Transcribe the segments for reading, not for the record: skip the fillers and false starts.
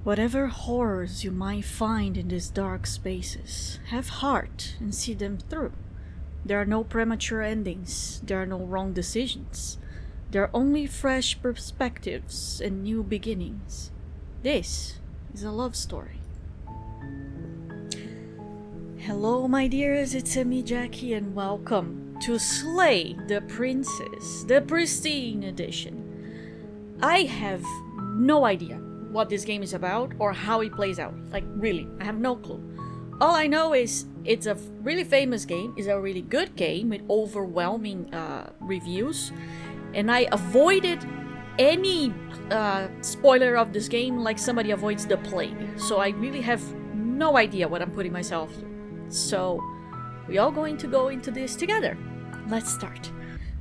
Whatever horrors you might find in these dark spaces, have heart and see them through. There are no premature endings, there are no wrong decisions. There are only fresh perspectives and new beginnings. This is a love story. Hello, my dears, it's me, Jackie, and welcome to Slay the Princess, the Pristine Edition. I have no idea what this game is about or how it plays out. Like, really, I have no clue. All I know is it's a really famous game, it's a really good game with overwhelming reviews, and I avoided any spoiler of this game like somebody avoids the plague. So I really have no idea what I'm putting myself through. So we all going to go into this together. Let's start.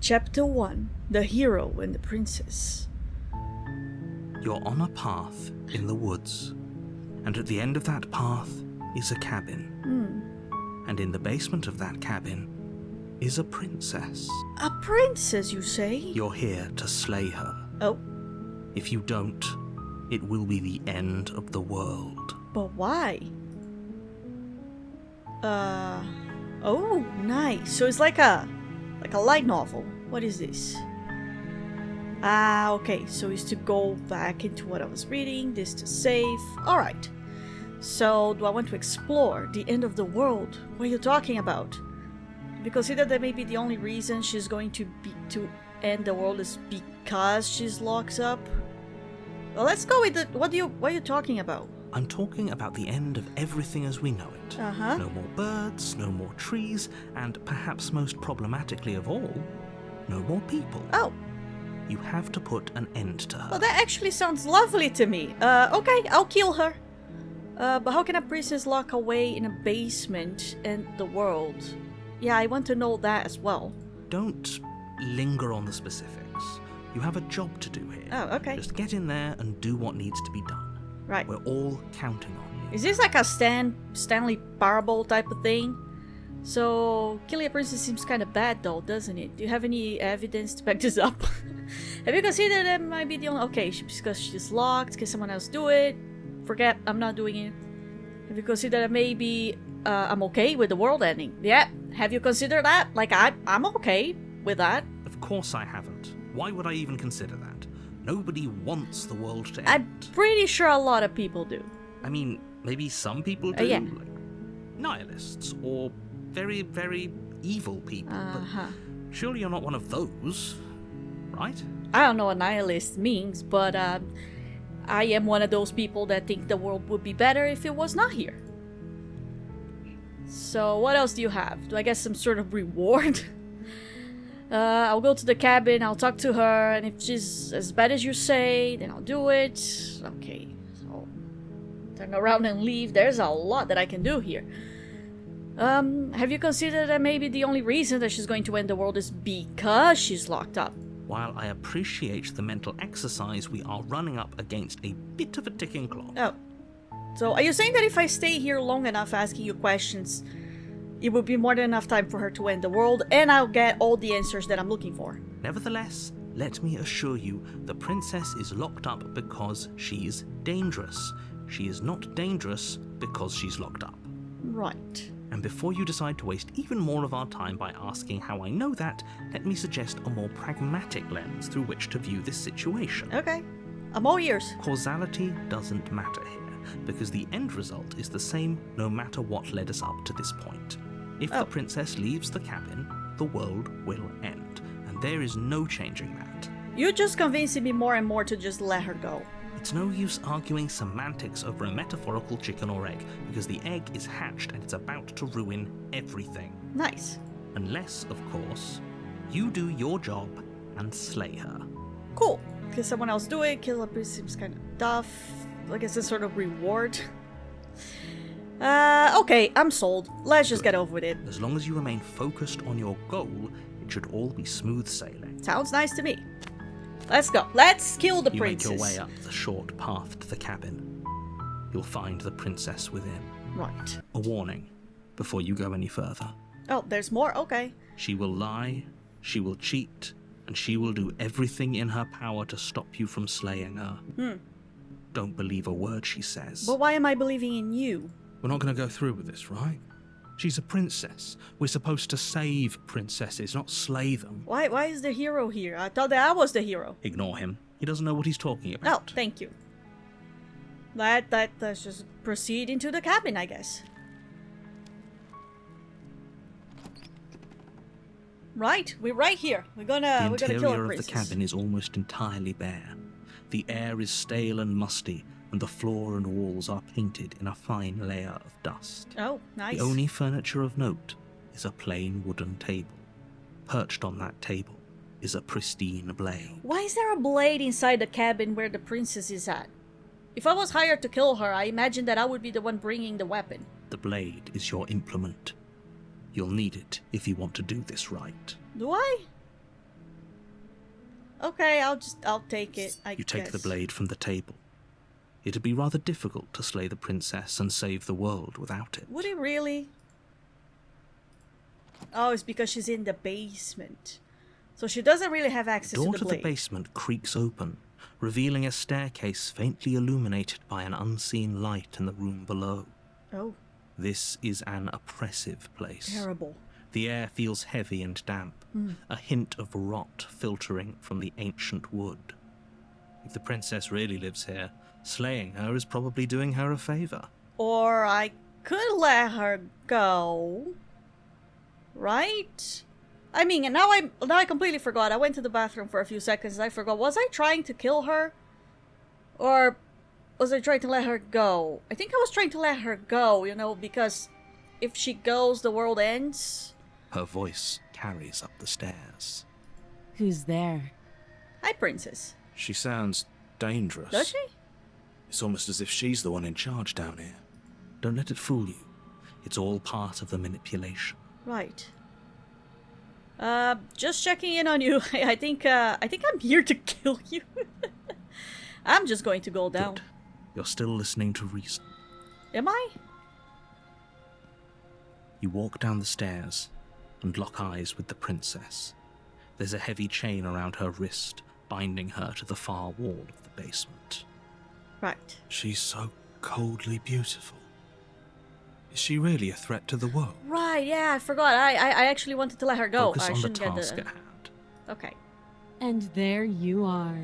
Chapter 1, The Hero and the Princess. You're on a path in the woods, and at the end of that path is a cabin. And in the basement of that cabin is a princess. A princess, you say? You're here to slay her. Oh. If you don't, it will be the end of the world. But why? Oh, nice. So it's like a light novel. What is this? Ah, okay. So it's to go back into what I was reading, this to save. Alright. So, do I want to explore the end of the world? What are you talking about? Have you considered that maybe the only reason she's going to end the world is because she's locked up? Well, let's go with it. What are you talking about? I'm talking about the end of everything as we know it. No more birds, no more trees, and perhaps most problematically of all, no more people. Oh. You have to put an end to her. Well, that actually sounds lovely to me. Okay, I'll kill her. But how can a princess lock away in a basement in the world? Yeah, I want to know that as well. Don't linger on the specifics. You have a job to do here. Oh, okay. Just get in there and do what needs to be done. Right. We're all counting on you. Is this like a Stanley Parable type of thing? So, killing a princess seems kind of bad though, doesn't it? Do you have any evidence to back this up? Have you considered that might be the only... Okay, because she's locked, can someone else do it? Forget, I'm not doing it. Have you considered that maybe I'm okay with the world ending? Yeah, have you considered that? Like, I'm okay with that. Of course I haven't. Why would I even consider that? Nobody wants the world to end. I'm pretty sure a lot of people do. I mean, maybe some people do, yeah. like nihilists or very, very evil people. But surely you're not one of those, right? I don't know what nihilist means, but I am one of those people that think the world would be better if it was not here. So what else do you have? Do I get some sort of reward? I'll go to the cabin, I'll talk to her, and if she's as bad as you say, then I'll do it. Okay, so turn around and leave. There's a lot that I can do here. Have you considered that maybe the only reason that she's going to end the world is because she's locked up? While I appreciate the mental exercise, we are running up against a bit of a ticking clock. Oh. So are you saying that if I stay here long enough asking you questions, it would be more than enough time for her to end the world, and I'll get all the answers that I'm looking for? Nevertheless, let me assure you, the princess is locked up because she's dangerous. She is not dangerous because she's locked up. Right. And before you decide to waste even more of our time by asking how I know that, let me suggest a more pragmatic lens through which to view this situation. Okay. I'm all ears. Causality doesn't matter here, because the end result is the same no matter what led us up to this point. If the princess leaves the cabin, the world will end, and there is no changing that. You're just convincing me more and more to just let her go. It's no use arguing semantics over a metaphorical chicken or egg, because the egg is hatched and it's about to ruin everything. Nice. Unless, of course, you do your job and slay her. Cool. Can someone else do it? Kill her seems kind of tough. I guess it's sort of reward. Okay, I'm sold. Let's just get over with it. As long as you remain focused on your goal, it should all be smooth sailing. Sounds nice to me. Let's go. Let's kill the princess. You make your way up the short path to the cabin. You'll find the princess within. Right. A warning before you go any further. Oh, there's more? Okay. She will lie, she will cheat, and she will do everything in her power to stop you from slaying her. Don't believe a word she says. But why am I believing in you? We're not going to go through with this, right? She's a princess. We're supposed to save princesses, not slay them. Why is the hero here? I thought that I was the hero. Ignore him. He doesn't know what he's talking Oh, about. thank you. Let's just proceed into the cabin, I guess. Right, we're right here. We're gonna kill interior a of princess. the cabin is almost entirely bare. The air is stale and musty, and the floor and walls are painted in a fine layer of dust. Oh, nice. The only furniture of note is a plain wooden table. Perched on that table is a pristine blade. Why is there a blade inside the cabin where the princess is at? If I was hired to kill her, I imagine that I would be the one bringing the weapon. The blade is your implement. You'll need it if you want to do this right. Do I? Okay, I'll take it, I You take guess. the blade from the table. It'd be rather difficult to slay the princess and save the world without it. Would it really? Oh, it's because she's in the basement. So she doesn't really have access The door to to the the blade. basement creaks open, revealing a staircase faintly illuminated by an unseen light in the room below. Oh, This is an oppressive place. terrible. The air feels heavy and damp, a hint of rot filtering from the ancient wood. If the princess really lives here, slaying her is probably doing her a favor. Or I could let her go. Right? I mean, and now I completely forgot. I went to the bathroom for a few seconds and I forgot. Was I trying to kill her? Or was I trying to let her go? I think I was trying to let her go, you know, because if she goes, the world ends. Her voice carries up the stairs. Who's there? Hi, princess. She sounds dangerous. Does she? It's almost as if she's the one in charge down here. Don't let it fool you. It's all part of the manipulation. Right. Just checking in on you. I think I'm here to kill you. I'm just going to go down. Good. You're still listening to reason. Am I? You walk down the stairs and lock eyes with the princess. There's a heavy chain around her wrist, binding her to the far wall of the basement. Right. She's so coldly beautiful. Is she really a threat to the world? Right, yeah, I forgot. I actually wanted to let her go. Focus I on the shouldn't get task at hand. Okay. And there you are.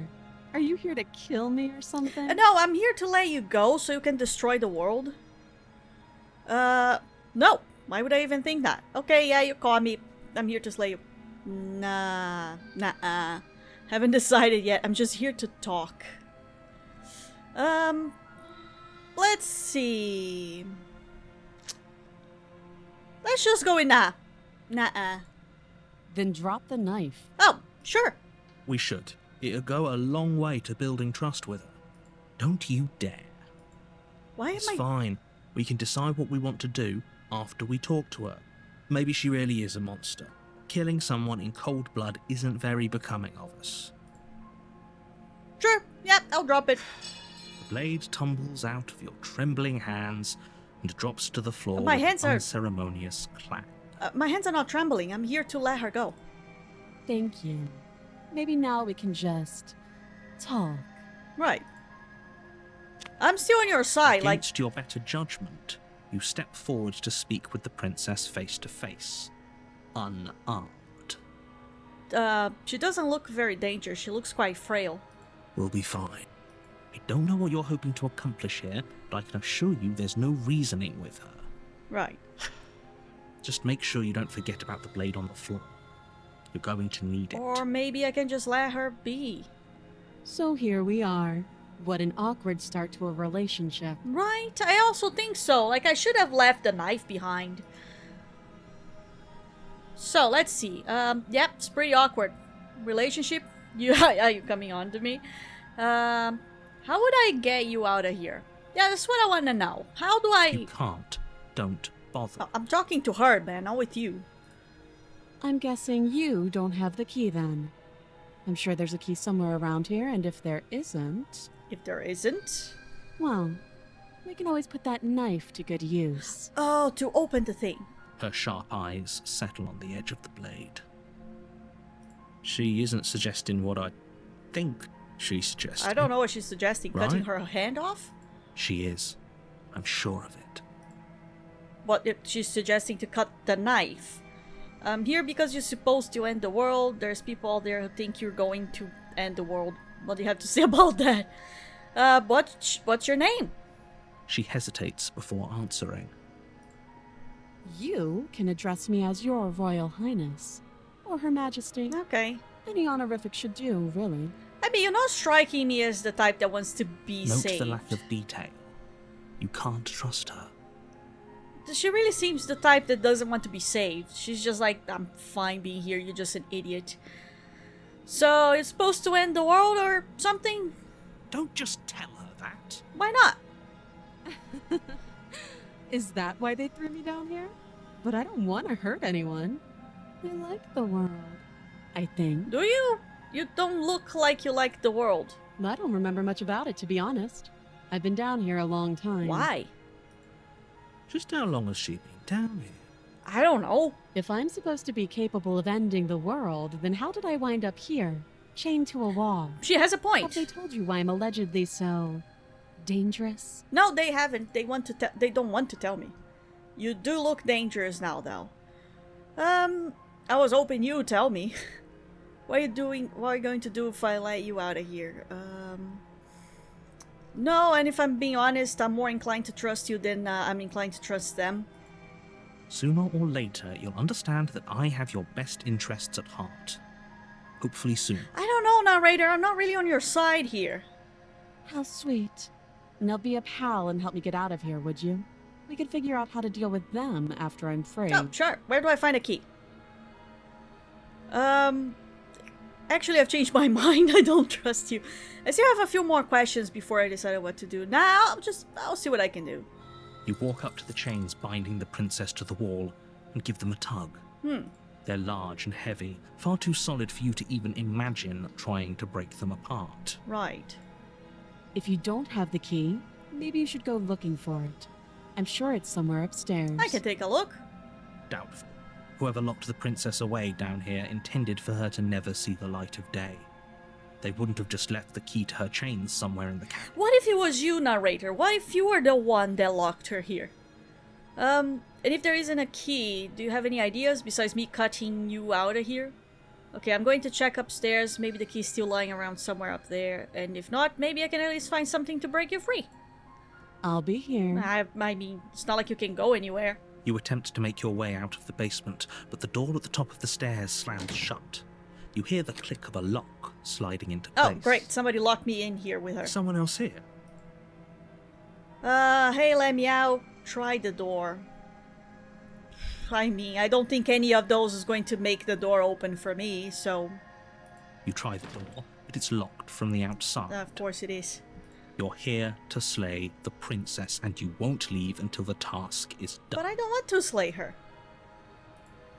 Are you here to kill me or something? No, I'm here to let you go so you can destroy the world. No. Why would I even think that? Okay, yeah, you caught me. I'm here to slay you. Nah. Haven't decided yet. I'm just here to talk. Let's see. Let's just go with nah. Nah. Then drop the knife. Oh, sure. We should. It'll go a long way to building trust with her. Don't you dare. Why am It's I... fine. We can decide what we want to do after we talk to her. Maybe she really is a monster. Killing someone in cold blood isn't very becoming of us. Sure. Yep, I'll drop it. The blade tumbles out of your trembling hands and drops to the floor My with hands an are- unceremonious clack. My hands are not trembling. I'm here to let her go. Thank you. Maybe now we can just talk. Right. I'm still on your side, like... Against your better judgment, you step forward to speak with the princess face to face, unarmed. She doesn't look very dangerous. She looks quite frail. We'll be fine. I don't know what you're hoping to accomplish here, but I can assure you there's no reasoning with her. Right. Just make sure you don't forget about the blade on the floor. You're going to need it. Or maybe I can just let her be. So here we are. What an awkward start to a relationship. Right? I also think so. Like, I should have left the knife behind. So, let's see. Yep, it's pretty awkward. Relationship? Are you coming on to me? How would I get you out of here? Yeah, that's what I want to know. How do You I... can't. Don't bother. Oh, I'm talking to her, man, not with you. I'm guessing you don't have the key then. I'm sure there's a key somewhere around here, and if there isn't, If there isn't... well, we can always put that knife to good use. Oh, to open the thing. Her sharp eyes settle on the edge of the blade. She isn't suggesting what I think She's suggesting. I don't know what she's suggesting. Cutting Right. her hand off? She is. I'm sure of it. What if she's suggesting to cut the knife? I'm here because you're supposed to end the world. There's people out there who think you're going to end the world. What do you have to say about that? What's your name? She hesitates before answering. You can address me as Your Royal Highness, or Her Majesty. Okay. Any honorific should do, really. I mean, you're not striking me as the type that wants to be Note saved. the lack of detail. You can't trust her. She really seems the type that doesn't want to be saved. She's just like, I'm fine being here, you're just an idiot. So, you're supposed to end the world or something? Don't just tell her that. Why not? Is that why they threw me down here? But I don't want to hurt anyone. I like the world, I think. Do you? You don't look like you like the world. I don't remember much about it, to be honest. I've been down here a long time. Why? Just how long has she been down here? I don't know. If I'm supposed to be capable of ending the world, then how did I wind up here, chained to a wall? She has a Have point. they told you why I'm allegedly so dangerous? No, they haven't. They want to. They don't want to tell me. You do look dangerous now, though. I was hoping you would tell me. What are you doing? What are you going to do if I let you out of here? No, and if I'm being honest, I'm more inclined to trust you than I'm inclined to trust them. Sooner or later, you'll understand that I have your best interests at heart. Hopefully soon. I don't know, narrator. I'm not really on your side here. How sweet. Now be a pal and help me get out of here, would you? We could figure out how to deal with them after I'm free. Oh, sure. Where do I find a key? Actually, I've changed my mind. I don't trust you. I still have a few more questions before I decided what to do. Now, I'll see what I can do. You walk up to the chains binding the princess to the wall and give them a tug. They're large and heavy, far too solid for you to even imagine trying to break them apart. Right. If you don't have the key, maybe you should go looking for it. I'm sure it's somewhere upstairs. I can take a look. Doubtful. Whoever locked the princess away down here intended for her to never see the light of day. They wouldn't have just left the key to her chains somewhere in the cabin. What if it was you, narrator? What if you were the one that locked her here? And if there isn't a key, do you have any ideas besides me cutting you out of here? Okay, I'm going to check upstairs. Maybe the key's still lying around somewhere up there. And if not, maybe I can at least find something to break you free. I'll be here. I mean, it's not like you can go anywhere. You attempt to make your way out of the basement, but the door at the top of the stairs slams shut. You hear the click of a lock sliding into place. Oh, great. Somebody locked me in here with her. Someone else here. Hey, let me out. Try the door. I mean, I don't think any of those is going to make the door open for me, so... You try the door, but it's locked from the outside. Of course it is. You're here to slay the princess, and you won't leave until the task is done. But I don't want to slay her.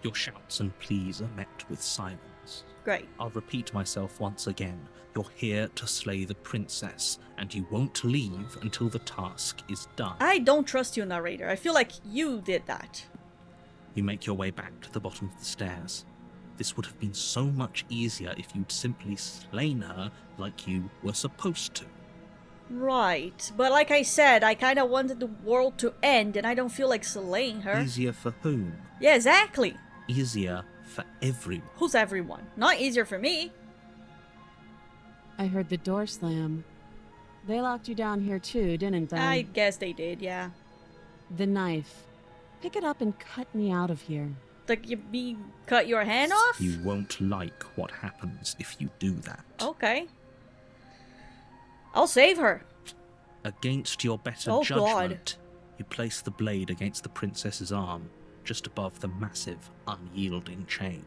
Your shouts and pleas are met with silence. Great. I'll repeat myself once again. You're here to slay the princess, and you won't leave until the task is done. I don't trust you, narrator. I feel like you did that. You make your way back to the bottom of the stairs. This would have been so much easier if you'd simply slain her like you were supposed to. Right. But like I said, I kind of wanted the world to end, and I don't feel like slaying her. Easier for whom? Yeah, exactly. Easier for everyone. Who's everyone? Not easier for me. I heard the door slam. They locked you down here too, didn't they? I guess they did, yeah. The knife. Pick it up and cut me out of here. Like, you mean cut your hand off? You won't like what happens if you do that. Okay. I'll save her. Against your better Oh, judgment, you place the blade against the princess's arm, just above the massive, unyielding chain.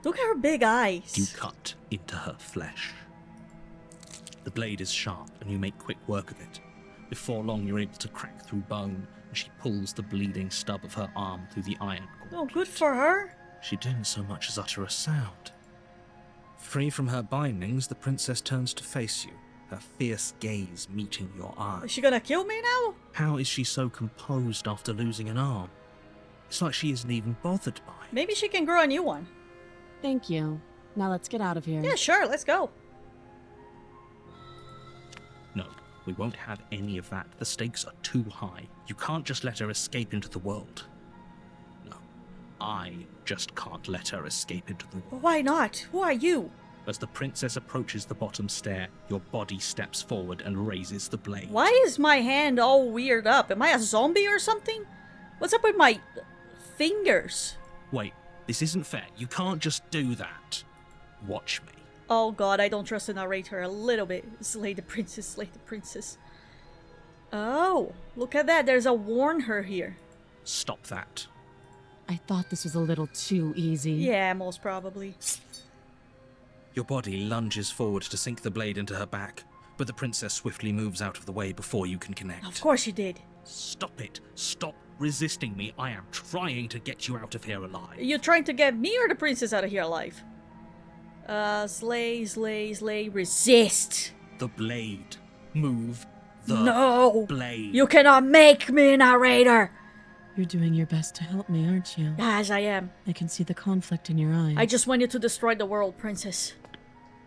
Look at her big eyes. You cut into her flesh. The blade is sharp, and you make quick work of it. Before long, you're able to crack through bone, and she pulls the bleeding stub of her arm through the iron Oh, cord. good for her. She didn't so much as utter a sound. Free from her bindings, the princess turns to face you, her fierce gaze meeting your Is eye. she gonna kill me now? How is she so composed after losing an arm? It's like she isn't even bothered by it. Maybe she can grow a new one. Thank you. Now let's get out of here. Yeah, sure, let's go. We won't have any of that. The stakes are too high. You can't just let her escape into the world. No, I just can't let her escape into the world. Why not? Who are you? As the princess approaches the bottom stair, your body steps forward and raises the blade. Why is my hand all weird up? Am I a zombie or something? What's up with my fingers? Wait, this isn't fair. You can't just do that. Watch me. Oh god, I don't trust the narrator a little bit. Slay the princess, slay the princess. Oh, look at that. There's a warn her here. Stop that. I thought this was a little too easy. Yeah, most probably. Your body lunges forward to sink the blade into her back, but the princess swiftly moves out of the way before you can connect. Of course you did. Stop it. Stop resisting me. I am trying to get you out of here alive. You trying to get me or the princess out of here alive? Slay, slay, slay, resist. The blade. Move the No! blade. You cannot make me a narrator! You're doing your best to help me, aren't you? As I am. I can see the conflict in your eyes. I just want you to destroy the world, princess.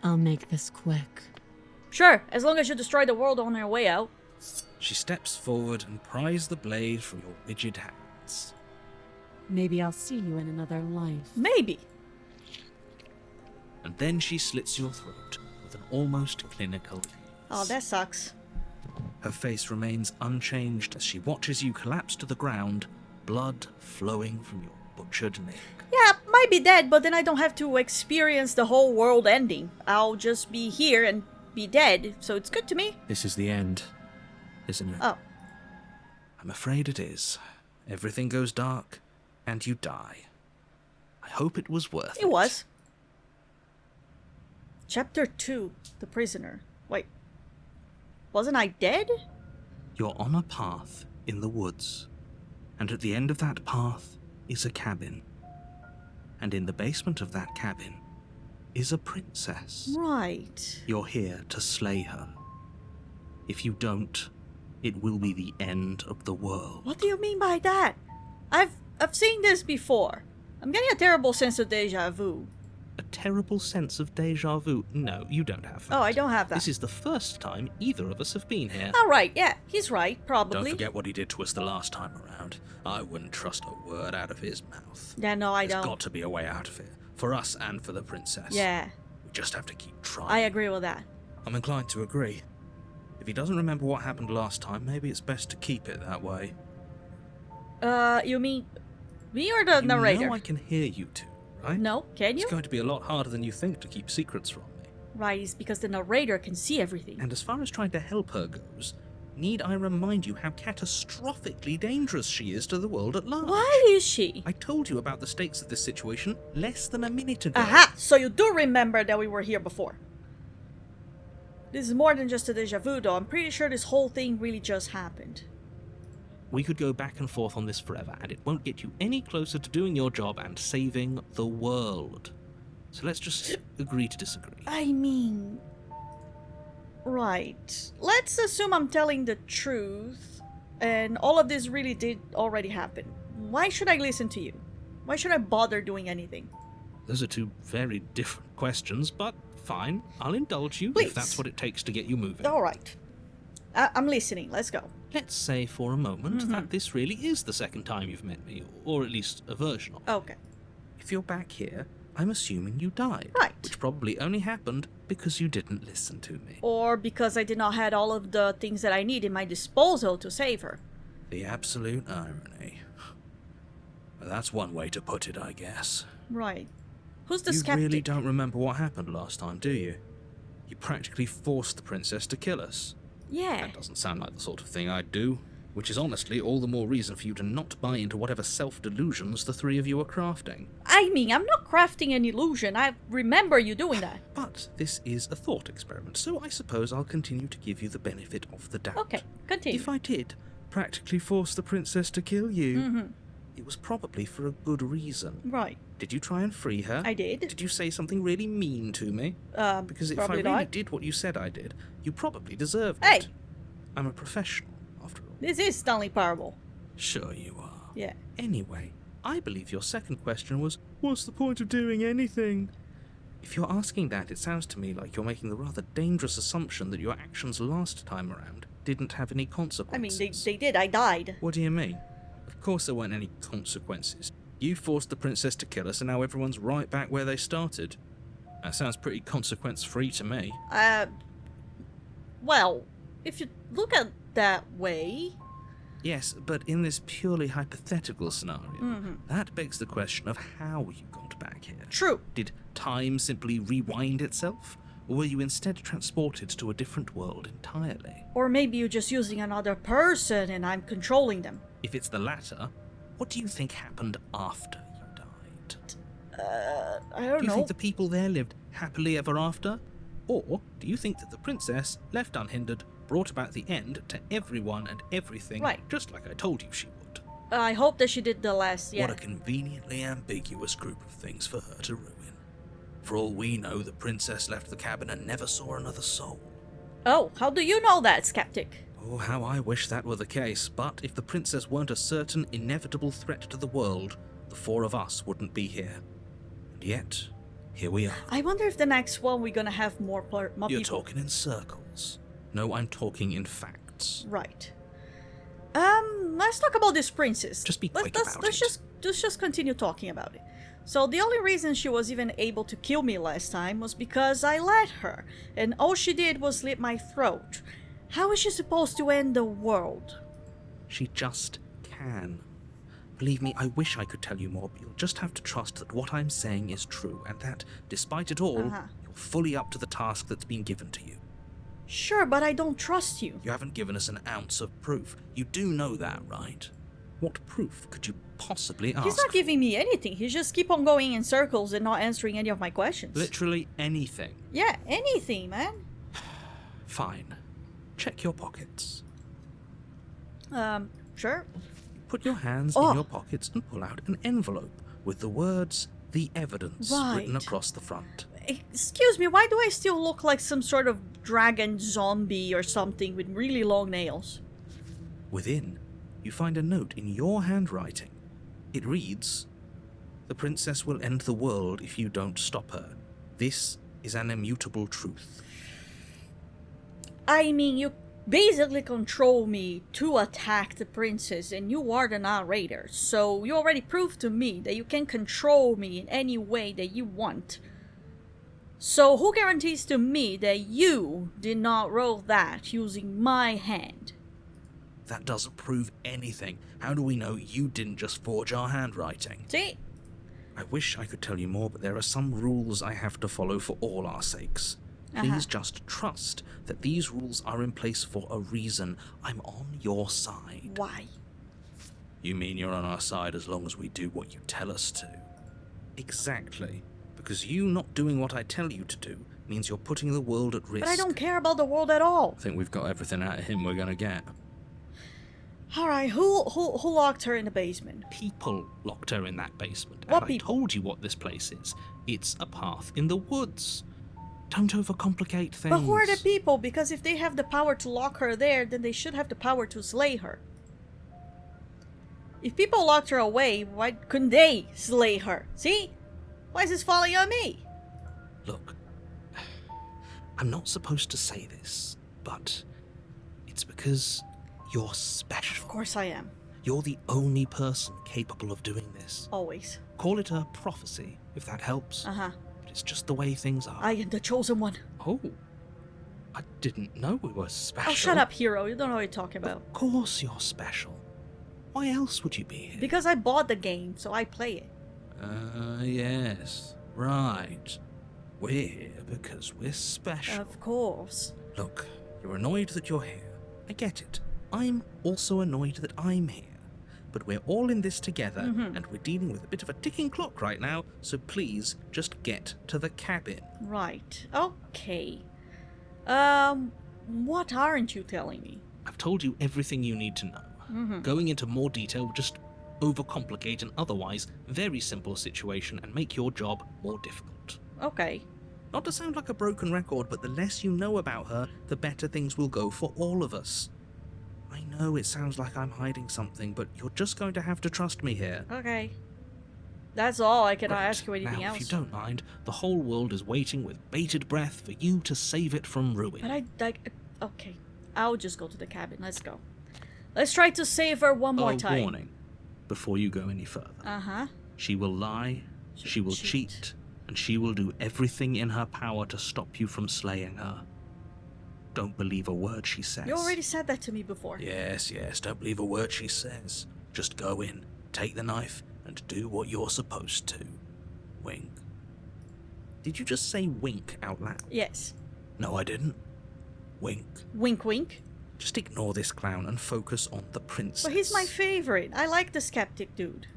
I'll make this quick. Sure, as long as you destroy the world on your way out. She steps forward and pries the blade from your rigid hands. Maybe I'll see you in another life. Maybe. And then she slits your throat with an almost clinical ease. Oh, that sucks. Her face remains unchanged as she watches you collapse to the ground, blood flowing from your butchered neck. Yeah, might be dead, but then I don't have to experience the whole world ending. I'll just be here and be dead, so it's good to me. This is the end, isn't it? Oh. I'm afraid it is. Everything goes dark, and you die. I hope it was worth it. It was. Chapter 2, The Prisoner. Wait. Wasn't I dead? You're on a path in the woods, and at the end of that path is a cabin. And in the basement of that cabin is a princess. Right. You're here to slay her. If you don't, it will be the end of the world. What do you mean by that? I've seen this before. I'm getting a terrible sense of deja vu. A terrible sense of deja vu. No, you don't have that. Oh, I don't have that. This is the first time either of us have been here. All right, yeah, he's right, probably. Don't forget what he did to us the last time around. I wouldn't trust a word out of his mouth. Yeah, no, I There's don't. got to be a way out of it. For us and for the princess. Yeah, We just have to keep trying. I agree with that. I'm inclined to agree. If he doesn't remember what happened last time, maybe it's best to keep it that way. You mean me or the narrator? You know I can hear you two, right? No, can you? It's going to be a lot harder than you think to keep secrets from me. Right, it's because the narrator can see everything. And as far as trying to help her goes, need I remind you how catastrophically dangerous she is to the world at large? Why is she? I told you about the stakes of this situation less than a minute ago. Aha! So you do remember that we were here before. This is more than just a deja vu, though. I'm pretty sure this whole thing really just happened. We could go back and forth on this forever, and it won't get you any closer to doing your job and saving the world. So let's just agree to disagree. I mean... Right. Let's assume I'm telling the truth, and all of this really did already happen. Why should I listen to you? Why should I bother doing anything? Those are two very different questions, but fine. I'll indulge you Please. if that's what it takes to get you moving. Alright. I'm listening. Let's go. Let's say for a moment that this really is the second time you've met me, or at least a version of it. Okay. If you're back here, I'm assuming you died. Right. Which probably only happened because you didn't listen to me. Or because I did not have all of the things that I need in my disposal to save her. The absolute irony. Well, that's one way to put it, I guess. Right. Who's the You skeptic? really don't remember what happened last time, do you? You practically forced the princess to kill us. Yeah. That doesn't sound like the sort of thing I'd do, which is honestly all the more reason for you to not buy into whatever self-delusions the three of you are crafting. I mean, I'm not crafting an illusion. I remember you doing that. But this is a thought experiment, so I suppose I'll continue to give you the benefit of the doubt. Okay, continue. If I did practically force the princess to kill you, it was probably for a good reason. Right. Did you try and free her? I did. Did you say something really mean to me? Because if I probably really not. did what you said I did, you probably deserved Hey! it. I'm a professional, after all. This is Stanley Parable. Sure you are. Yeah. Anyway, I believe your second question was, what's the point of doing anything? If you're asking that, it sounds to me like you're making the rather dangerous assumption that your actions last time around didn't have any I mean, consequences. they did. I died. What do you mean? Of course there weren't any consequences. You forced the princess to kill us, and now everyone's right back where they started. That sounds pretty consequence-free to me. Well, if you look at that way... Yes, but in this purely hypothetical scenario, that begs the question of how you got back here. True. Did time simply rewind itself? Or were you instead transported to a different world entirely? Or maybe you're just using another person and I'm controlling them. If it's the latter, what do you think happened after you died? I don't Do you know. think the people there lived happily ever after? Or do you think that the princess, left unhindered, brought about the end to everyone and everything, Right. just like I told you she would? I hope that she did the last, yeah. What a conveniently ambiguous group of things for her to ruin. For all we know, the princess left the cabin and never saw another soul. Oh, how do you know that, Skeptic? Oh, how I wish that were the case, but if the princess weren't a certain, inevitable threat to the world, the four of us wouldn't be here. And yet, here we are. I wonder if the next one we're gonna have more You're people. talking in circles. No, I'm talking in facts. Right. Let's talk about this princess. Just be quick let's, about let's it. let's just continue talking about it. So the only reason she was even able to kill me last time was because I let her, and all she did was slit my throat. How is she supposed to end the world? She just can. Believe me, I wish I could tell you more, but you'll just have to trust that what I'm saying is true, and that, despite it all, you're fully up to the task that's been given to you. Sure, but I don't trust you. You haven't given us an ounce of proof. You do know that, right? What proof could you possibly ask He's not for? giving me anything. He just keep on going in circles and not answering any of my questions. Literally anything. Yeah, anything, man. Fine. Check your pockets. Sure. Put your hands Oh. in your pockets and pull out an envelope with the words, "The Evidence," written Right. across the front. Excuse me, why do I still look like some sort of dragon zombie or something with really long nails? Within, you find a note in your handwriting. It reads, "The princess will end the world if you don't stop her. This is an immutable truth." I mean, you basically control me to attack the princess, and you are the narrator, so you already proved to me that you can control me in any way that you want. So who guarantees to me that you did not roll that using my hand? That doesn't prove anything. How do we know you didn't just forge our handwriting? See? I wish I could tell you more, but there are some rules I have to follow for all our sakes. Please just trust that these rules are in place for a reason. I'm on your side. Why? You mean you're on our side as long as we do what you tell us to? Exactly. Because you not doing what I tell you to do means you're putting the world at risk. But I don't care about the world at all. I think we've got everything out of him we're gonna get. Alright, who locked her in the basement? People locked her in that basement. What and people? I told you what this place is. It's a path in the woods. Don't overcomplicate things. But who are the people? Because if they have the power to lock her there, then they should have the power to slay her. If people locked her away, why couldn't they slay her? See? Why is this falling on me? Look, I'm not supposed to say this, but it's because you're special. Of course I am. You're the only person capable of doing this. Always. Call it a prophecy, if that helps. Uh-huh. But it's just the way things are. I am the chosen one. Oh, I didn't know we were special. Oh, shut up, hero. You don't know what you're talking about. Of course you're special. Why else would you be here? Because I bought the game, so I play it. Yes. Right. We're here because we're special. Of course. Look, you're annoyed that you're here. I get it. I'm also annoyed that I'm here. But we're all in this together, and we're dealing with a bit of a ticking clock right now, so please just get to the cabin. Right. Okay. What aren't you telling me? I've told you everything you need to know. Going into more detail would just overcomplicate an otherwise very simple situation and make your job more difficult. Okay. Not to sound like a broken record, but the less you know about her, the better things will go for all of us. I know it sounds like I'm hiding something, but you're just going to have to trust me here. Okay. That's all. I cannot Right, ask you anything now, else. if you don't mind, the whole world is waiting with bated breath for you to save it from ruin. But okay. I'll just go to the cabin. Let's go. Let's try to save her one more time. Warning, before you go any further. Uh-huh. She will lie, she will cheat, and she will do everything in her power to stop you from slaying her. Don't believe a word she says. You already said that to me before. Yes, don't believe a word she says. Just go in, take the knife, and do what you're supposed to. Wink. Did you just say wink out loud? Yes. No, I didn't. Wink. Wink, wink. Just ignore this clown and focus on the princess. But he's my favorite. I like the skeptic dude.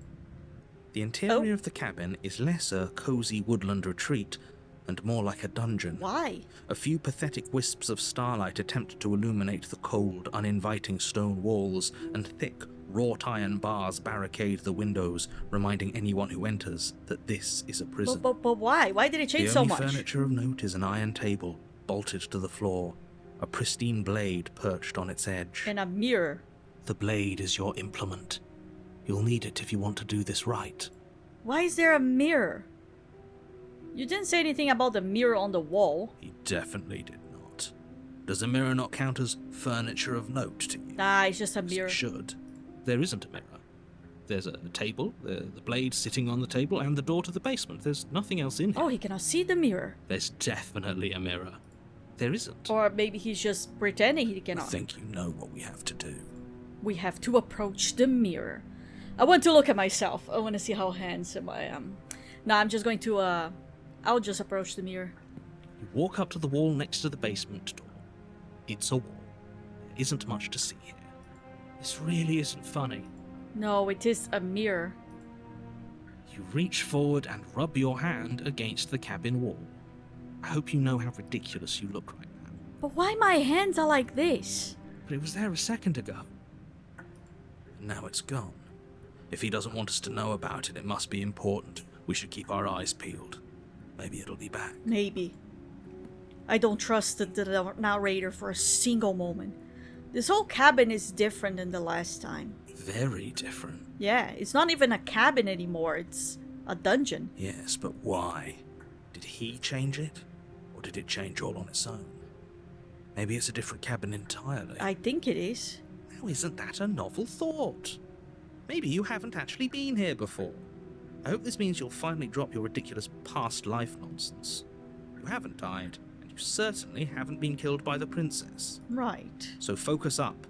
The interior of the cabin is less a cozy woodland retreat and more like a dungeon. Why? A few pathetic wisps of starlight attempt to illuminate the cold, uninviting stone walls, and thick, wrought iron bars barricade the windows, reminding anyone who enters that this is a prison. But why? Why did it change The so only much? furniture of note is an iron table, bolted to the floor, a pristine blade perched on its edge. And a mirror. The blade is your implement. You'll need it if you want to do this right. Why is there a mirror? You didn't say anything about the mirror on the wall. He definitely did not. Does a mirror not count as furniture of note to you? Nah, it's just a It mirror. should. There isn't a mirror. There's a table, the blade sitting on the table, and the door to the basement. There's nothing else in here. Oh, he cannot see the mirror. There's definitely a mirror. There isn't. Or maybe he's just pretending he I cannot. think you know what we have to do. We have to approach the mirror. I want to look at myself. I want to see how handsome I am. No, I'm just going to, I'll just approach the mirror. You walk up to the wall next to the basement door. It's a wall. There isn't much to see here. This really isn't funny. No, it is a mirror. You reach forward and rub your hand against the cabin wall. I hope you know how ridiculous you look right now. But why my hands are like this? But it was there a second ago. And now it's gone. If he doesn't want us to know about it, it must be important. We should keep our eyes peeled. Maybe it'll be back. Maybe. I don't trust the narrator for a single moment. This whole cabin is different than the last time. Very different. Yeah, it's not even a cabin anymore. It's a dungeon. Yes, but why? Did he change it? Or did it change all on its own? Maybe it's a different cabin entirely. I think it is. Now isn't that a novel thought? Maybe you haven't actually been here before. I hope this means you'll finally drop your ridiculous past life nonsense. You haven't died, and you certainly haven't been killed by the princess. Right. So focus up.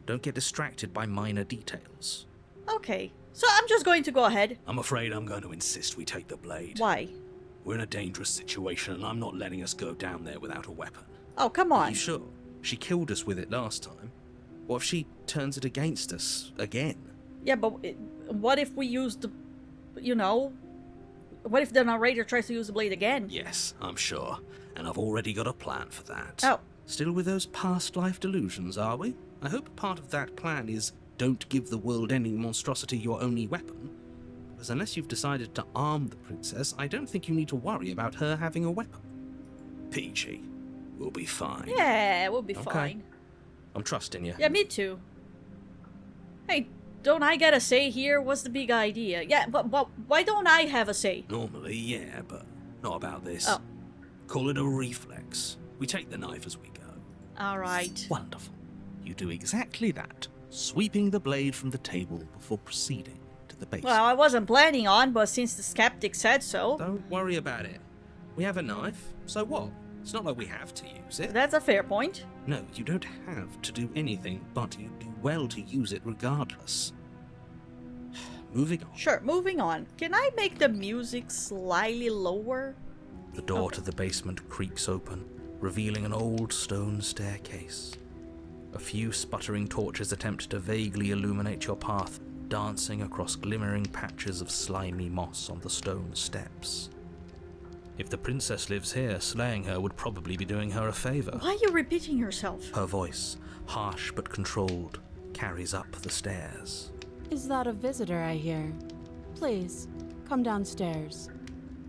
Don't get distracted by minor details. Okay. So I'm just going to go ahead. I'm afraid I'm going to insist we take the blade. Why? We're in a dangerous situation, and I'm not letting us go down there without a weapon. Oh, come Are on. you sure? She killed us with it last time. What if she turns it against us again? Yeah, but what if we use the... You know... What if the narrator tries to use the blade again? Yes, I'm sure. And I've already got a plan for that. Oh. Still with those past life delusions, are we? I hope part of that plan is don't give the world any monstrosity your only weapon. Because unless you've decided to arm the princess, I don't think you need to worry about her having a weapon. Peachy. We'll be fine. Yeah, we'll be Okay. fine. I'm trusting you. Yeah, me too. Hey, don't I get a say here? What's the big idea? Yeah, but why don't I have a say? Normally, yeah, but not about this. Oh. Call it a reflex. We take the knife as we go. Alright. Wonderful. You do exactly that, sweeping the blade from the table before proceeding to the basement. Well, I wasn't planning on, but since the skeptic said so, Don't worry about it. We have a knife, so what? It's not like we have to use it. that's a fair point. No, you don't have to do anything, but you do well to use it regardless. Moving on. Sure, moving on. Can I make the music slightly lower? The door to the basement creaks open, revealing an old stone staircase. A few sputtering torches attempt to vaguely illuminate your path, dancing across glimmering patches of slimy moss on the stone steps. If the princess lives here, slaying her would probably be doing her a favor. Why are you repeating yourself? Her voice, harsh but controlled, carries up the stairs. Is that a visitor I hear? Please, come downstairs.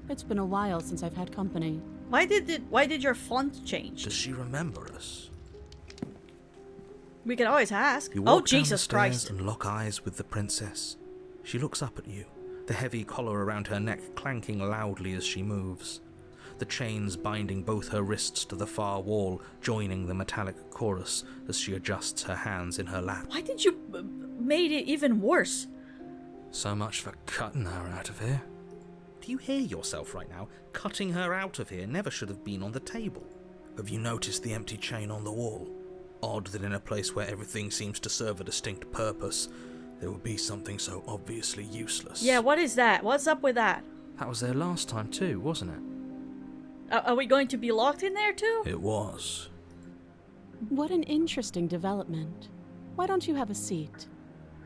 It's been a while since I've had company. Why did your font change? Does she remember us? We can always ask. You Oh, walk down the Jesus stairs Christ. and lock eyes with the princess. She looks up at you, the heavy collar around her neck clanking loudly as she moves. the chains binding both her wrists to the far wall, joining the metallic chorus as she adjusts her hands in her lap. Why did you made it even worse? So much for cutting her out of here. Do you hear yourself right now? Cutting her out of here never should have been on the table. Have you noticed the empty chain on the wall? Odd that in a place where everything seems to serve a distinct purpose, there would be something so obviously useless. Yeah, what is that? What's up with that? That was there last time too, wasn't it? Are we going to be locked in there too? It was. What an interesting development. Why don't you have a seat?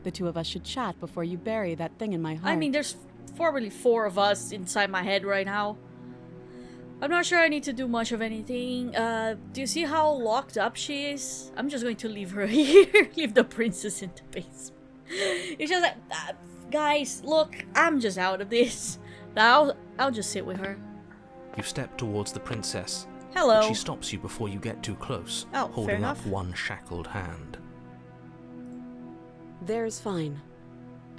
The two of us should chat before you bury that thing in my heart. I mean, there's probably 4 of us inside my head right now. I'm not sure I need to do much of anything. Do you see how locked up she is? I'm just going to leave her here. Leave the princess in the basement. It's just like, guys, look, I'm just out of this. I'll just sit with her. You step towards the princess, Hello. but she stops you before you get too close, Oh, fair holding enough. up one shackled hand. There's fine.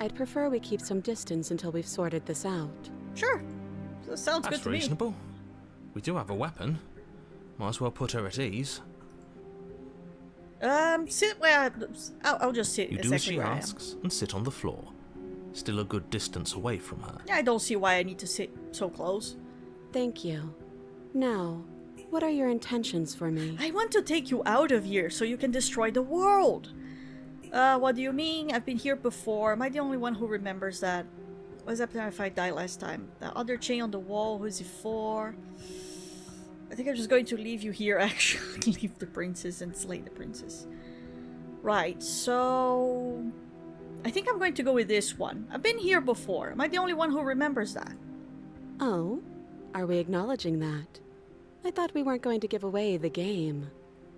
I'd prefer we keep some distance until we've sorted this out. Sure. That sounds That's good to me. reasonable. We do have a weapon. Might as well put her at ease. Sit where I'll just sit You do exactly as she where I am. asks and sit on the floor, still a good distance away from her. Yeah, I don't see why I need to sit so close. Thank you. Now, what are your intentions for me? I want to take you out of here so you can destroy the world. What do you mean? I've been here before. Am I the only one who remembers that? What happened if I died last time? The other chain on the wall, who is it for? I think I'm just going to leave you here, actually. Leave the princess and slay the princess. Right, so... I think I'm going to go with this one. I've been here before. Am I the only one who remembers that? Oh, are we acknowledging that? I thought we weren't going to give away the game.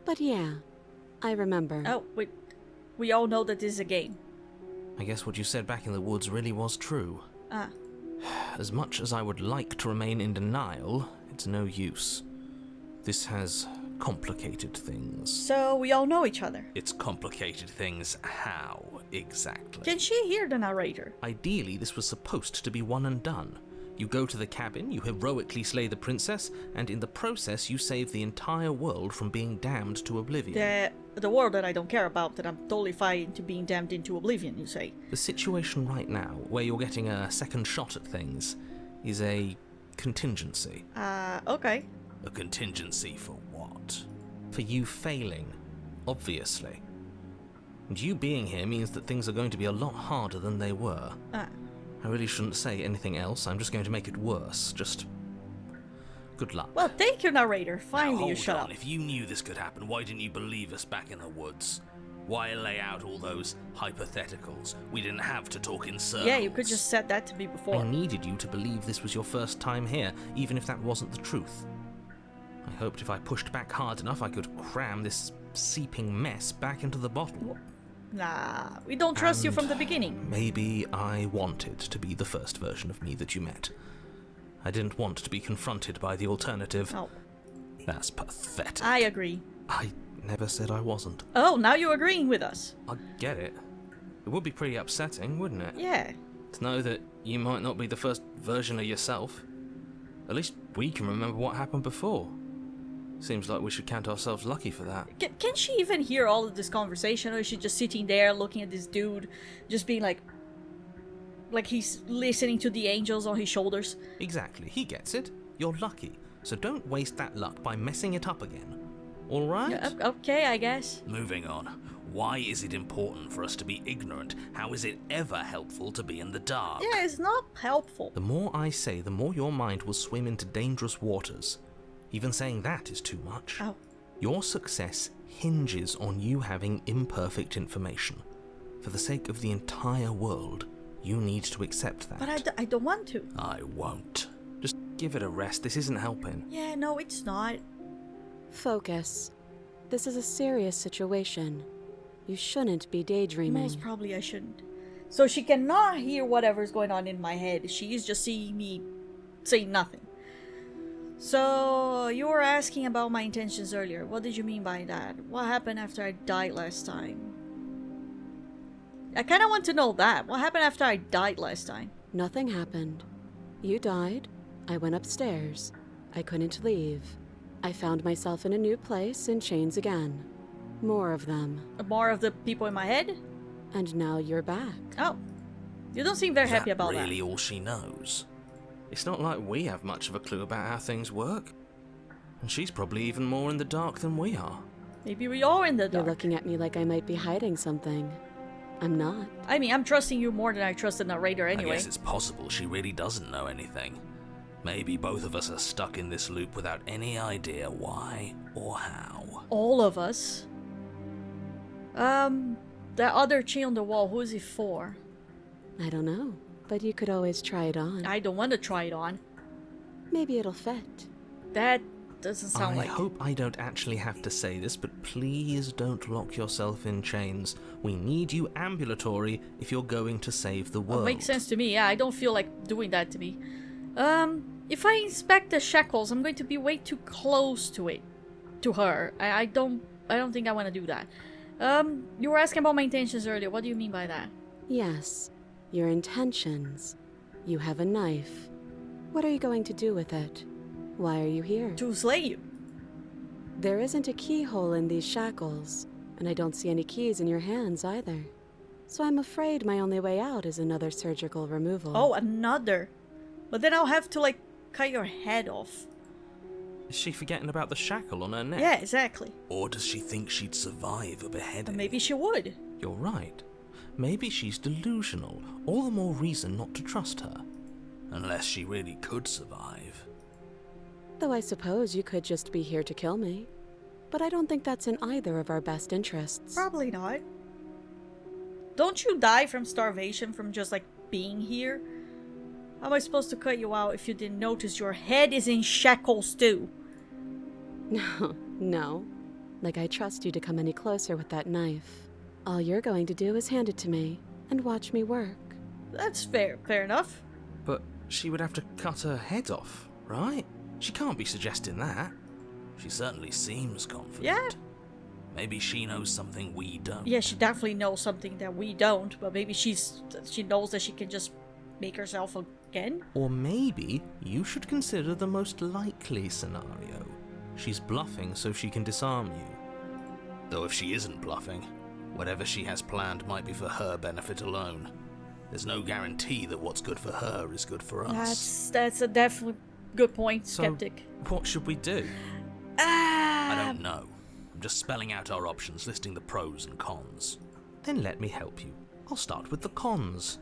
But yeah, I remember. Oh, wait. We all know that this is a game. I guess what you said back in the woods really was true. Ah. As much as I would like to remain in denial, it's no use. This has complicated things. So we all know each other. It's complicated things. How exactly? Can she hear the narrator? Ideally, this was supposed to be one and done. You go to the cabin, you heroically slay the princess, and in the process you save the entire world from being damned to oblivion. The world that I don't care about, that I'm totally fine to being damned into oblivion, you say? The situation right now, where you're getting a second shot at things, is a contingency. Okay. A contingency for what? For you failing, obviously. And you being here means that things are going to be a lot harder than they were. I really shouldn't say anything else, I'm just going to make it worse. Just... good luck. Well, thank you, narrator. Finally, Now, you hold shut on. up. If you knew this could happen, why didn't you believe us back in the woods? Why lay out all those hypotheticals? We didn't have to talk in circles. Yeah, you could just said that to me I before. needed you to believe this was your first time here, even if that wasn't the truth. I hoped if I pushed back hard enough I could cram this seeping mess back into the bottle. Nah, we don't trust you And from the beginning. Maybe I wanted to be the first version of me that you met. I didn't want to be confronted by the alternative. Oh, That's pathetic. I agree. I never said I wasn't. Oh, now you're agreeing with us. I get it. It would be pretty upsetting, wouldn't it? Yeah. To know that you might not be the first version of yourself. At least we can remember what happened before. Seems like we should count ourselves lucky for that. Can she even hear all of this conversation, or is she just sitting there looking at this dude, just being like he's listening to the angels on his shoulders? Exactly, he gets it. You're lucky. So don't waste that luck by messing it up again. Alright? Yeah, okay, I guess. Moving on. Why is it important for us to be ignorant? How is it ever helpful to be in the dark? Yeah, it's not helpful. The more I say, the more your mind will swim into dangerous waters. Even saying that is too much. Oh. Your success hinges on you having imperfect information. For the sake of the entire world, you need to accept that. But I don't want to. I won't. Just give it a rest, this isn't helping. Yeah, no, it's not. Focus. This is a serious situation. You shouldn't be daydreaming. Most probably I shouldn't. So she cannot hear whatever's going on in my head. She is just seeing me saying nothing. So, you were asking about my intentions earlier. What did you mean by that? What happened after I died last time? I kind of want to know that. What happened after I died last time? Nothing happened. You died. I went upstairs. I couldn't leave. I found myself in a new place in chains again. More of them. More of the people in my head? And now you're back. Oh. You don't seem very Is happy that about really all she knows? It's not like we have much of a clue about how things work. And she's probably even more in the dark than we are. that. Maybe we are in the You're dark. looking at me like I might be hiding something. I'm not. I mean, I'm trusting you more than I trust the narrator I anyway. guess it's possible she really doesn't know anything. Maybe both of us are stuck in this loop without any idea why or how. All of us. The other chain on the wall, who is it for? I don't know. But you could always try it on. I don't want to try it on. Maybe it'll fit. That doesn't sound I like... hope I don't actually have to say this, but please don't lock yourself in chains. We need you ambulatory if you're going to save the world. Makes sense to me. Yeah, I don't feel like doing that to me. If I inspect the shackles, I'm going to be way too close to it. To her. I don't think I want to do that. You were asking about my intentions earlier. What do you mean by that? Yes. Your intentions. You have a knife. What are you going to do with it? Why are you here? To slay you. There isn't a keyhole in these shackles, and I don't see any keys in your hands either. So I'm afraid my only way out is another surgical removal. Oh, another. But then I'll have to, like, cut your head off. Is she forgetting about the shackle on her neck? Yeah, exactly. Or does she think she'd survive a beheading? And maybe she would. You're right. Maybe she's delusional. All the more reason not to trust her. Unless she really could survive. Though I suppose you could just be here to kill me. But I don't think that's in either of our best interests. Probably not. Don't you die from starvation from just, like, being here? How am I supposed to cut you out if you didn't notice your head is in shackles too? No. Like I trust you to come any closer with that knife. All you're going to do is hand it to me and watch me work. That's fair enough. But she would have to cut her head off, right? She can't be suggesting that. She certainly seems confident. Yeah. Maybe she knows something we don't. Yeah, she definitely knows something that we don't, but maybe she knows that she can just make herself again? Or maybe you should consider the most likely scenario. She's bluffing so she can disarm you. Though if she isn't bluffing, whatever she has planned might be for her benefit alone. There's no guarantee that what's good for her is good for us. That's a definitely good point, So, Skeptic. what should we do? I don't know. I'm just spelling out our options, listing the pros and cons. Then let me help you. I'll start with the cons.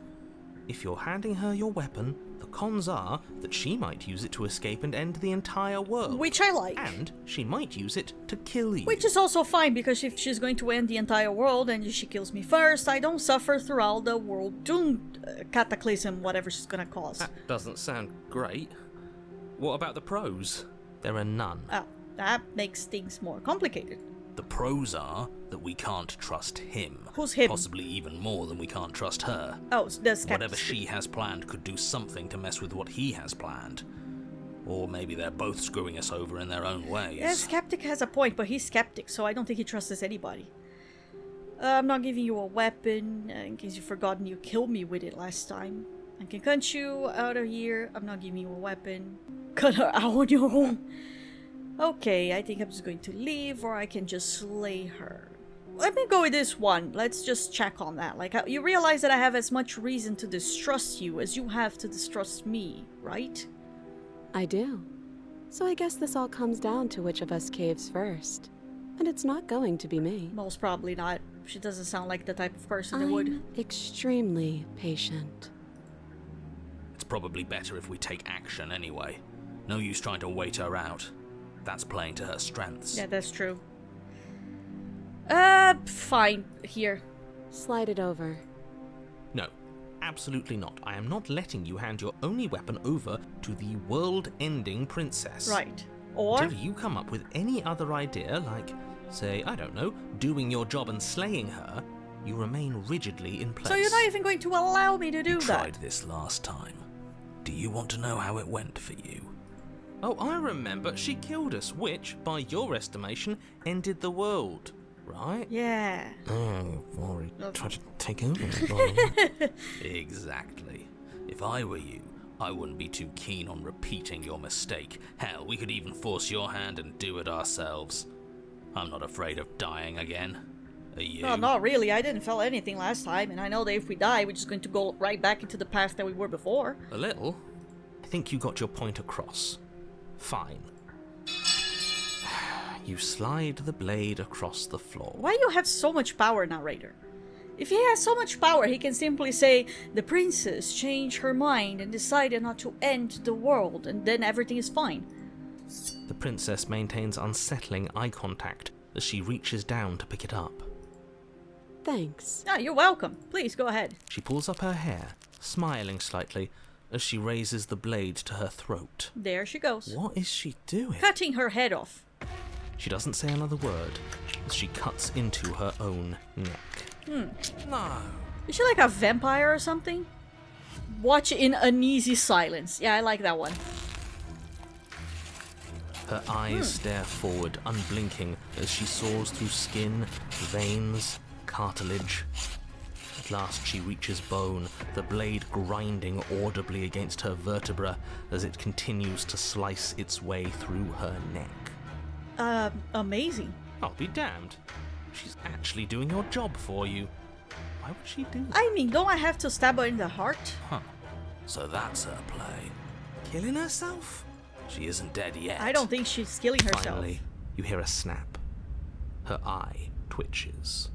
If you're handing her your weapon, the cons are that she might use it to escape and end the entire world. Which I like. And she might use it to kill you. Which is also fine, because if she's going to end the entire world and she kills me first, I don't suffer throughout the world doom cataclysm, whatever she's gonna cause. That doesn't sound great. What about the pros? There are none. Oh, that makes things more complicated. The pros are that we can't trust him. Who's him? Possibly even more than we can't trust her. Oh, so the Skeptic. Whatever she has planned could do something to mess with what he has planned. Or maybe they're both screwing us over in their own ways. Yeah, Skeptic has a point, but he's Skeptic, so I don't think he trusts anybody. I'm not giving you a weapon, in case you've forgotten you killed me with it last time. I can cut you out of here. I'm not giving you a weapon. Cut her out on your own. Okay, I think I'm just going to leave, or I can just slay her. Let me go with this one. Let's just check on that. Like, you realize that I have as much reason to distrust you as you have to distrust me, right? I do. So I guess this all comes down to which of us caves first. And it's not going to be me. Most probably not. She doesn't sound like the type of person that would. I'm extremely patient. It's probably better if we take action anyway. No use trying to wait her out. That's playing to her strengths. Yeah, that's true. Fine. Here. Slide it over. No, absolutely not. I am not letting you hand your only weapon over to the world-ending princess. Right. Or? Until you come up with any other idea, like, say, I don't know, doing your job and slaying her, you remain rigidly in place. So you're not even going to allow me to do You that? tried this last time. Do you want to know how it went for you? Oh, I remember. She killed us, which, by your estimation, ended the world. Right? Yeah. Oh, already Okay. tried to take over the world. Exactly. If I were you, I wouldn't be too keen on repeating your mistake. Hell, we could even force your hand and do it ourselves. I'm not afraid of dying again. Are you? No, not really. I didn't feel anything last time, and I know that if we die, we're just going to go right back into the path that we were before. A little. I think you got your point across. Fine. You slide the blade across the floor. Why do you have so much power, narrator? If he has so much power, he can simply say, the princess changed her mind and decided not to end the world, and then everything is fine. The princess maintains unsettling eye contact as she reaches down to pick it up. Thanks. Ah, you're welcome. Please, go ahead. She pulls up her hair, smiling slightly, as she raises the blade to her throat. There she goes. What is she doing? Cutting her head off. She doesn't say another word as she cuts into her own neck. No. Is she like a vampire or something? Watch in uneasy silence. Yeah, I like that one. Her eyes stare forward, unblinking, as she saws through skin, veins, cartilage. At last she reaches bone, the blade grinding audibly against her vertebra as it continues to slice its way through her neck. Amazing. I'll be damned. She's actually doing your job for you. Why would she do that? I mean, don't I have to stab her in the heart? So that's her play. Killing herself? She isn't dead yet. I don't think she's killing herself. Finally, you hear a snap. Her eye twitches.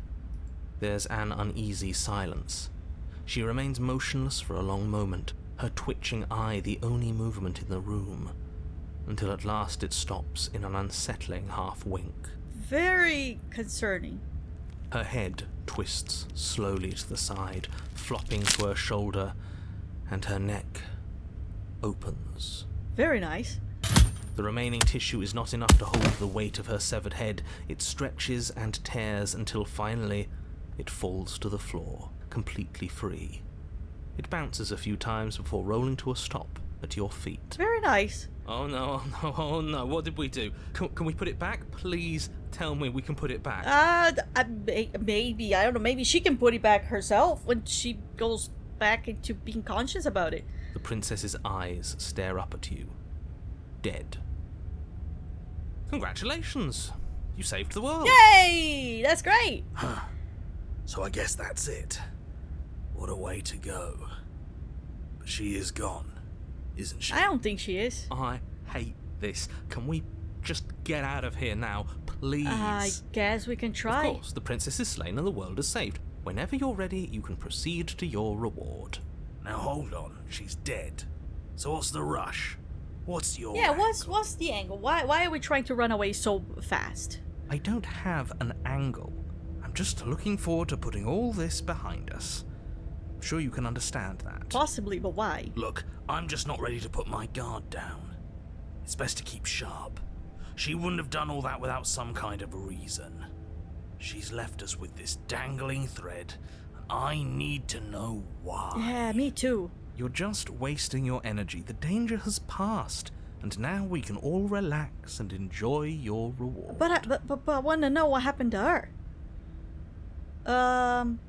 There's an uneasy silence. She remains motionless for a long moment, her twitching eye the only movement in the room, until at last it stops in an unsettling half-wink. Very concerning. Her head twists slowly to the side, flopping to her shoulder, and her neck opens. Very nice. The remaining tissue is not enough to hold the weight of her severed head. It stretches and tears until finally it falls to the floor, completely free. It bounces a few times before rolling to a stop at your feet. Very nice. Oh no, oh no, oh no, what did we do? Can we put it back? Please tell me we can put it back. Maybe. I don't know. Maybe she can put it back herself when she goes back into being conscious about it. The princess's eyes stare up at you. Dead. Congratulations! You saved the world! Yay! That's great! So I guess that's it. What a way to go. But she is gone, isn't she? I don't think she is. I hate this. Can we just get out of here now, please? I guess we can try. Of course, the princess is slain and the world is saved. Whenever you're ready, you can proceed to your reward. Now hold on, she's dead. So what's the rush? What's your Yeah, angle? what's the angle? Why are we trying to run away so fast? I don't have an angle. I'm just looking forward to putting all this behind us. I'm sure you can understand that. Possibly, but why? Look, I'm just not ready to put my guard down. It's best to keep sharp. She wouldn't have done all that without some kind of a reason. She's left us with this dangling thread, and I need to know why. Yeah, me too. You're just wasting your energy. The danger has passed, and now we can all relax and enjoy your reward. But I want to know what happened to her. No,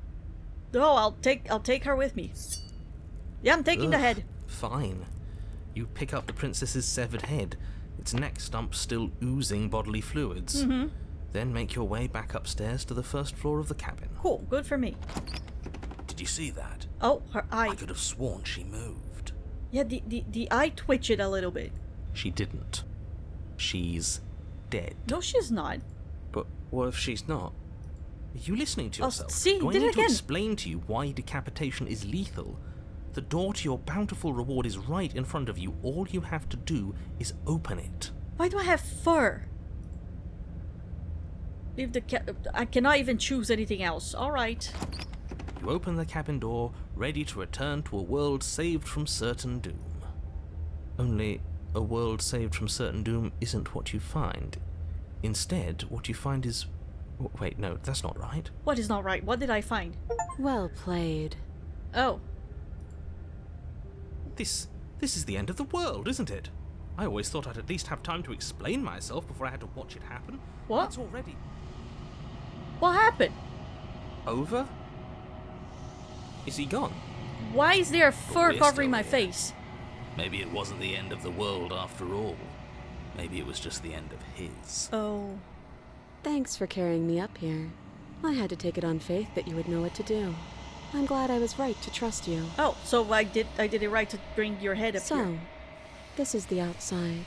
I'll take her with me. Yeah, I'm taking the head. Fine. You pick up the princess's severed head, its neck stump still oozing bodily fluids. Mm-hmm. Then make your way back upstairs to the first floor of the cabin. Cool, good for me. Did you see that? Oh, her eye. I could have sworn she moved. Yeah, the eye twitched a little bit. She didn't. She's dead. No, she's not. But what if she's not? Are you listening to Oh, yourself? see, Do I did it need to again. explain to you why decapitation is lethal? The door to your bountiful reward is right in front of you. All you have to do is open it. Why do I have fur? Leave the I cannot even choose anything else. All right. You open the cabin door, ready to return to a world saved from certain doom. Only, a world saved from certain doom isn't what you find. Instead, what you find is... Wait, no, that's not right. What is not right? What did I find? Well played. Oh. This is the end of the world, isn't it? I always thought I'd at least have time to explain myself before I had to watch it happen. What? It's already What happened? over? Is he gone? Why is there fur we're covering still my here. face? Maybe it wasn't the end of the world after all. Maybe it was just the end of his. Oh. Thanks for carrying me up here. I had to take it on faith that you would know what to do. I'm glad I was right to trust you. Oh, so I did it right to bring your head up So, here. this is the outside.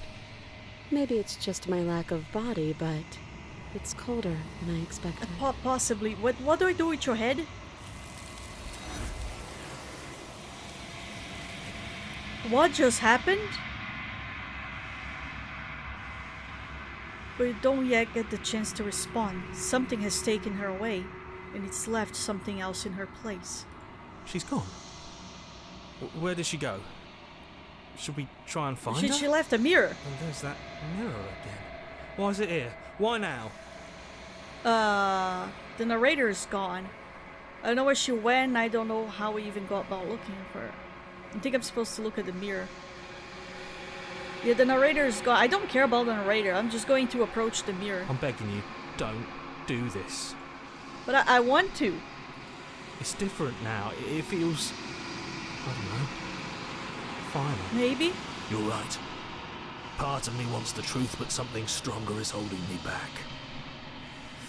Maybe it's just my lack of body, but it's colder than I expected. Possibly. What do I do with your head? What just happened? We don't yet get the chance to respond. Something has taken her away, and it's left something else in her place. She's gone. Where did she go? Should we try and find her? She left a mirror. And there's that mirror again. Why is it here? Why now? The narrator is gone. I don't know where she went. I don't know how we even got about looking for her. I think I'm supposed to look at the mirror. Yeah, the narrator is gone. I don't care about the narrator. I'm just going to approach the mirror. I'm begging you, don't do this. But I want to. It's different now. It feels... I don't know. Final. Maybe? You're right. Part of me wants the truth, but something stronger is holding me back.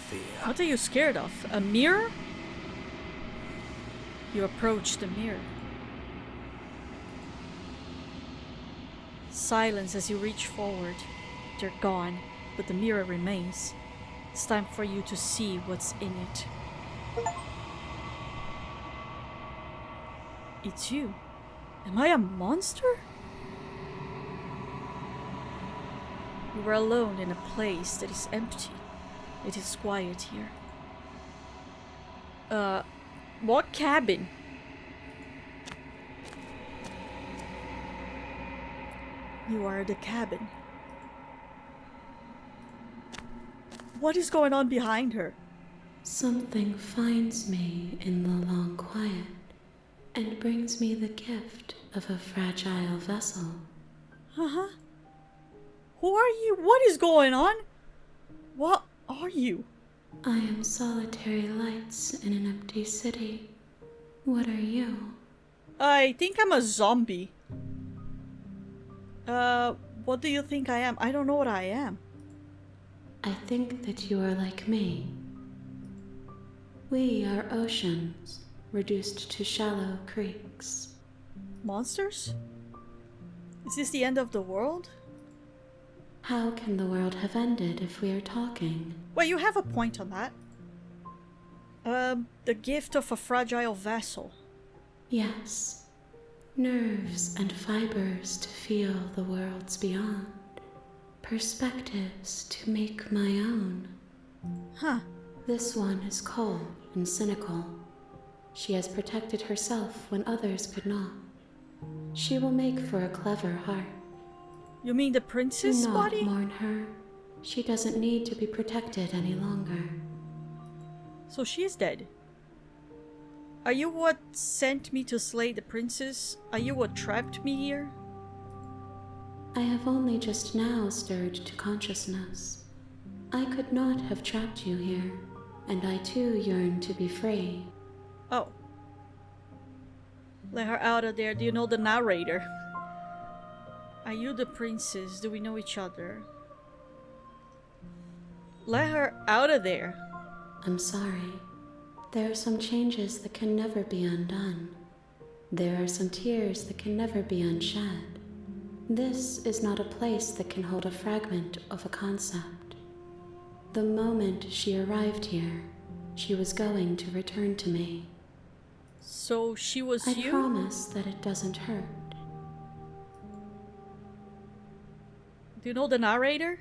Fear. What are you scared of? A mirror? You approach the mirror. Silence as you reach forward. They're gone, but the mirror remains. It's time for you to see what's in it. It's you. Am I a monster? You are alone in a place that is empty. It is quiet here. What cabin? You are the cabin. What is going on behind her? Something finds me in the long quiet and brings me the gift of a fragile vessel. Uh-huh. Who are you? What is going on? What are you? I am solitary lights in an empty city. What are you? I think I'm a zombie. What do you think I am? I don't know what I am. I think that you are like me. We are oceans, reduced to shallow creeks. Monsters? Is this the end of the world? How can the world have ended if we are talking? Well, you have a point on that. The gift of a fragile vessel. Yes. Nerves and fibers to feel the worlds beyond. Perspectives to make my own. Huh. This one is cold and cynical. She has protected herself when others could not. She will make for a clever heart. You mean the princess Do not body? mourn her. She doesn't need to be protected any longer. So she is dead. Are you what sent me to slay the princess? Are you what trapped me here? I have only just now stirred to consciousness. I could not have trapped you here, and I too yearn to be free. Oh. Let her out of there. Do you know the narrator? Are you the princess? Do we know each other? Let her out of there. I'm sorry. There are some changes that can never be undone. There are some tears that can never be unshed. This is not a place that can hold a fragment of a concept. The moment she arrived here, she was going to return to me. So she was I you? promise that it doesn't hurt. Do you know the narrator?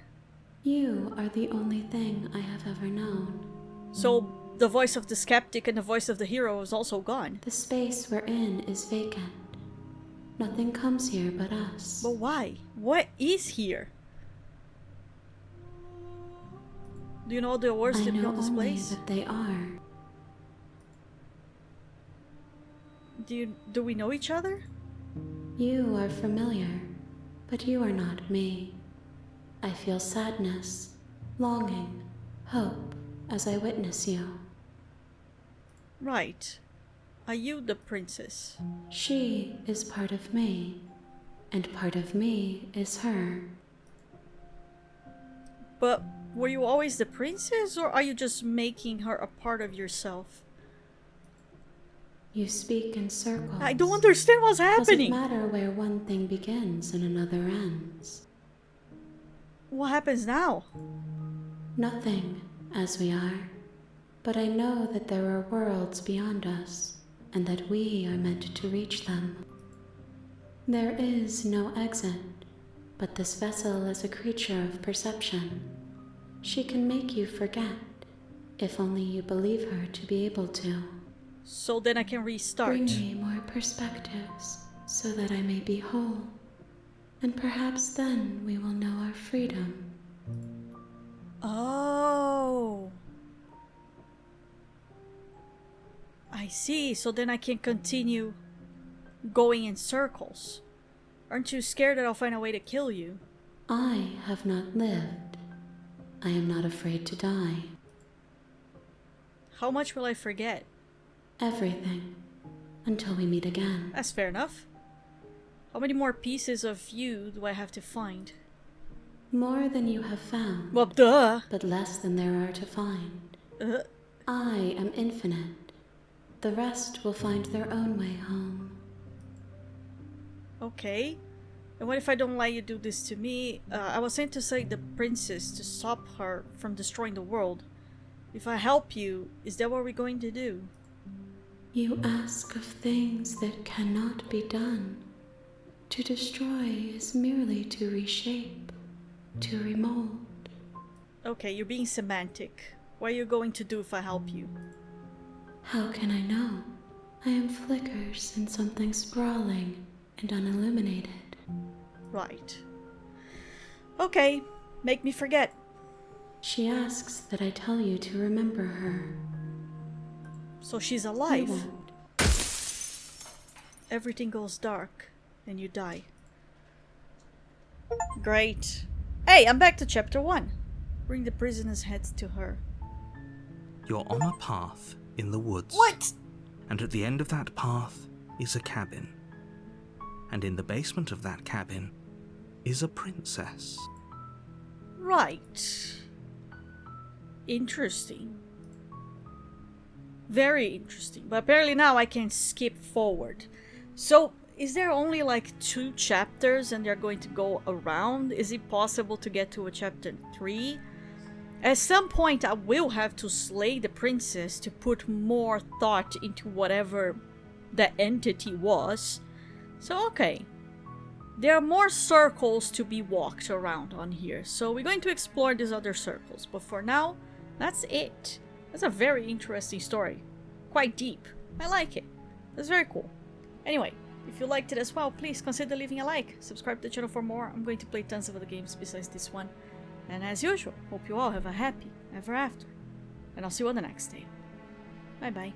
You are the only thing I have ever known. So the voice of the skeptic and the voice of the hero is also gone. The space we're in is vacant. Nothing comes here but us. But why? What is here? Do you know the words I that know built this only place? that they are. Do we know each other? You are familiar, but you are not me. I feel sadness, longing, hope as I witness you. Right. Are you the princess? She is part of me. and part of me is her. But were you always the princess, or are you just making her a part of yourself? You speak in circles. I don't understand what's happening. Does it matter where one thing begins and another ends? What happens now? Nothing, as we are. But I know that there are worlds beyond us, and that we are meant to reach them. There is no exit, but this vessel is a creature of perception. She can make you forget, if only you believe her to be able to. So then I can restart. Bring me more perspectives, so that I may be whole. And perhaps then we will know our freedom. Oh. I see. So then I can continue going in circles. Aren't you scared that I'll find a way to kill you? I have not lived. I am not afraid to die. How much will I forget? Everything. Until we meet again. That's fair enough. How many more pieces of you do I have to find? More than you have found. Well, duh. But less than there are to find. Uh, I am infinite. The rest will find their own way home. okay. And what if I don't let you do this to me? I was sent to save the princess to stop her from destroying the world. If I help you, is that what we're going to do? You ask of things that cannot be done. To destroy is merely to reshape, to remold. Okay, you're being semantic. What are you going to do if I help you? How can I know? I am flickers in something sprawling and unilluminated. Right. Okay, make me forget. She asks that I tell you to remember her. So she's You alive. won't. Everything goes dark, and you die. Great. Hey, I'm back to chapter 1. Bring the prisoner's heads to her. You're on a path in the woods. What? And at the end of that path is a cabin. And in the basement of that cabin is a princess. Right. Interesting. Very interesting. But apparently now I can skip forward. So, is there only like 2 chapters and they're going to go around? Is it possible to get to a chapter 3? At some point I will have to slay the princess to put more thought into whatever the entity was. So, okay. There are more circles to be walked around on here. So we're going to explore these other circles. But for now, that's it. That's a very interesting story. Quite deep. I like it. That's very cool. Anyway, if you liked it as well, please consider leaving a like. Subscribe to the channel for more. I'm going to play tons of other games besides this one. And as usual, hope you all have a happy ever after. And I'll see you on the next day. Bye bye.